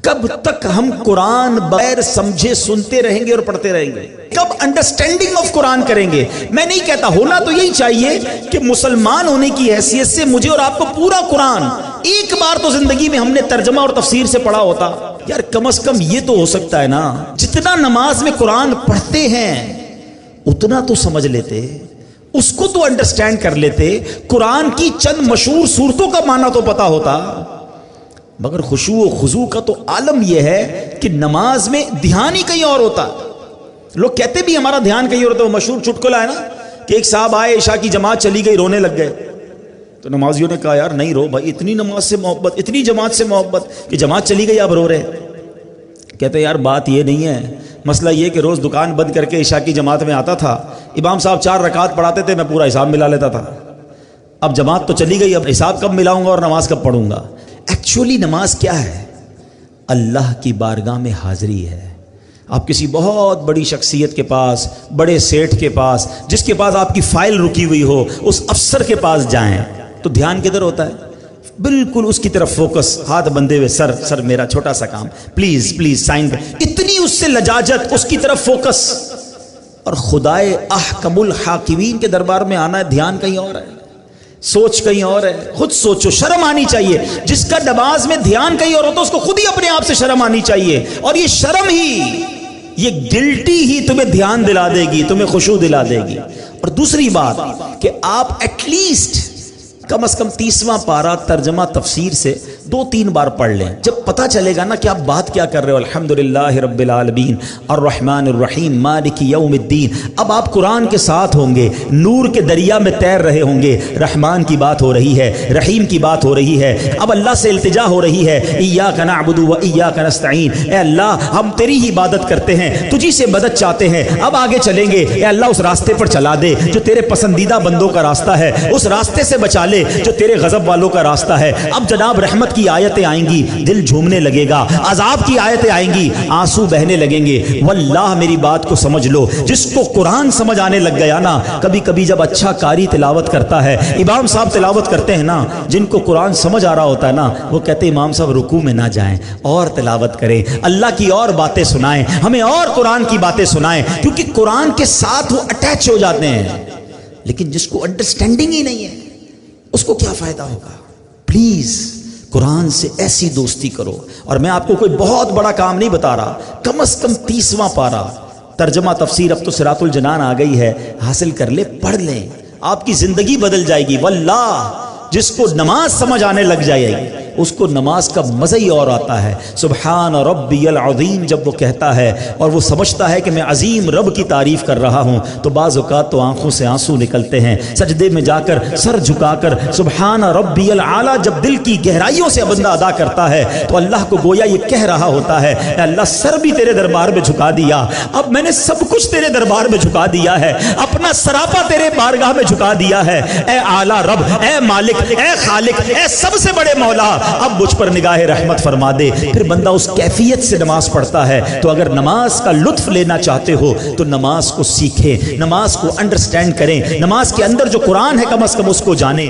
کب تک ہم قرآن بغیر سمجھے سنتے رہیں گے اور پڑھتے رہیں گے؟ کب انڈرسٹینڈنگ آف قرآن کریں گے؟ میں نہیں کہتا، ہونا تو یہی چاہیے کہ مسلمان ہونے کی حیثیت سے مجھے اور آپ کو پورا قرآن ایک بار تو زندگی میں ہم نے ترجمہ اور تفسیر سے پڑھا ہوتا۔ یار کم از کم یہ تو ہو سکتا ہے نا، جتنا نماز میں قرآن پڑھتے ہیں اتنا تو سمجھ لیتے، اس کو تو انڈرسٹینڈ کر لیتے، قرآن کی چند مشہور سورتوں کا معنی تو پتا ہوتا۔ مگر خشوع و خضوع کا تو عالم یہ ہے کہ نماز میں دھیان ہی کہیں اور ہوتا۔ لوگ کہتے بھی ہمارا دھیان کہیں اور ہوتا ہے۔ وہ مشہور چٹکلا ہے نا کہ ایک صاحب آئے، عشاء کی جماعت چلی گئی، رونے لگ گئے، تو نمازیوں نے کہا یار نہیں رو بھائی، اتنی نماز سے محبت، اتنی جماعت سے محبت کہ جماعت چلی گئی اب رو رہے۔ کہتے یار بات یہ نہیں ہے، مسئلہ یہ کہ روز دکان بند کر کے عشاء کی جماعت میں آتا تھا، امام صاحب 4 رکعت پڑھاتے تھے، میں پورا حساب ملا لیتا تھا، اب جماعت تو چلی گئی، اب حساب کب ملاؤں گا اور نماز کب پڑھوں گا؟ ایکچولی نماز کیا ہے؟ اللہ کی بارگاہ میں حاضری ہے۔ آپ کسی بہت بڑی شخصیت کے پاس، بڑے سیٹھ کے پاس، جس کے پاس آپ کی فائل رکی ہوئی ہو، اس افسر کے پاس جائیں تو دھیان کدھر ہوتا ہے؟ بالکل اس کی طرف فوکس، ہاتھ بندھے ہوئے، سر میرا چھوٹا سا کام، پلیز سائن کر، اتنی اس سے لجاجت، اس کی طرف فوکس۔ اور خدائے احکم الحاکمین کے دربار میں آنا ہے، دھیان کہیں اور ہے، سوچ کہیں اور ہے۔ خود سوچو، شرم آنی چاہیے۔ جس کا نماز میں دھیان کہیں اور ہوتا ہے اس کو خود ہی اپنے آپ سے شرم آنی چاہیے، اور یہ شرم ہی، یہ گلٹی ہی تمہیں دھیان دلا دے گی، تمہیں خشوع دلا دے گی۔ اور دوسری بات کہ آپ ایٹ لیسٹ کم از کم 30واں پارہ ترجمہ تفسیر سے 2-3 بار پڑھ لیں، جب پتہ چلے گا نا کہ آپ بات کیا کر رہے ہو۔ الحمدللہ رب العالمین الرحمن الرحیم مالک یوم الدین، اب آپ قرآن کے ساتھ ہوں گے، نور کے دریا میں تیر رہے ہوں گے، رحمان کی بات ہو رہی ہے، رحیم کی بات ہو رہی ہے، اب اللہ سے التجا ہو رہی ہے، ایاک نعبد و ایاک نستعین، اے اللہ ہم تیری ہی عبادت کرتے ہیں، تجھی سے مدد چاہتے ہیں، اب آگے چلیں گے، اے اللہ اس راستے پر چلا دے جو تیرے پسندیدہ بندوں کا راستہ ہے، اس راستے سے بچا لے جو تیرے غضب والوں کا راستہ ہے۔ اب جناب رحمت کی آیتیں آئیں گی، دل جھومنے لگے گا، عذاب کی آیتیں آئیں گی، آنسو بہنے لگیں گے۔ واللہ میری بات کو سمجھ لو، جس کو قرآن سمجھ آنے لگ گیا نا، کبھی کبھی جب اچھا قاری تلاوت کرتا ہے، امام صاحب تلاوت کرتے ہیں نا، جن کو قرآن سمجھ آ رہا ہوتا ہے نا، وہ کہتے ہیں امام صاحب رکوع میں نہ جائیں، اور تلاوت کریں، اللہ کی اور باتیں سنائیں، ہمیں اور قرآن کی باتیں سنائیں، کیونکہ قرآن کے ساتھ وہ اٹیچ ہو جاتے ہیں۔ لیکن جس کو انڈرسٹینڈنگ ہی نہیں ہے اس کو کیا فائدہ ہوگا؟ پلیز قرآن سے ایسی دوستی کرو۔ اور میں آپ کو کوئی بہت بڑا کام نہیں بتا رہا، کم از کم 30واں پارہ ترجمہ تفسیر، اب تو صراط الجنان آ گئی ہے، حاصل کر لے، پڑھ لیں، آپ کی زندگی بدل جائے گی۔ واللہ جس کو نماز سمجھ آنے لگ جائے گی اس کو نماز کا مزہ ہی اور آتا ہے۔ سبحان ربی العظیم جب وہ کہتا ہے اور وہ سمجھتا ہے کہ میں عظیم رب کی تعریف کر رہا ہوں، تو بعض اوقات تو آنکھوں سے آنسو نکلتے ہیں۔ سجدے میں جا کر سر جھکا کر سبحان ربی العالی جب دل کی گہرائیوں سے بندہ ادا کرتا ہے تو اللہ کو گویا یہ کہہ رہا ہوتا ہے، اے اللہ سر بھی تیرے دربار میں جھکا دیا، اب میں نے سب کچھ تیرے دربار میں جھکا دیا ہے، اپنا سراپا تیرے بارگاہ میں جھکا دیا ہے، اے اعلیٰ رب، اے مالک، اے خالق، اے سب سے بڑے مولا، اب مجھ پر نگاہ رحمت فرما دے۔ پھر بندہ اس کیفیت سے نماز پڑھتا ہے۔ تو اگر نماز کا لطف لینا چاہتے ہو تو نماز کو سیکھیں، نماز کو انڈرسٹینڈ کریں، نماز کے اندر جو قرآن ہے کم از کم اس کو جانیں۔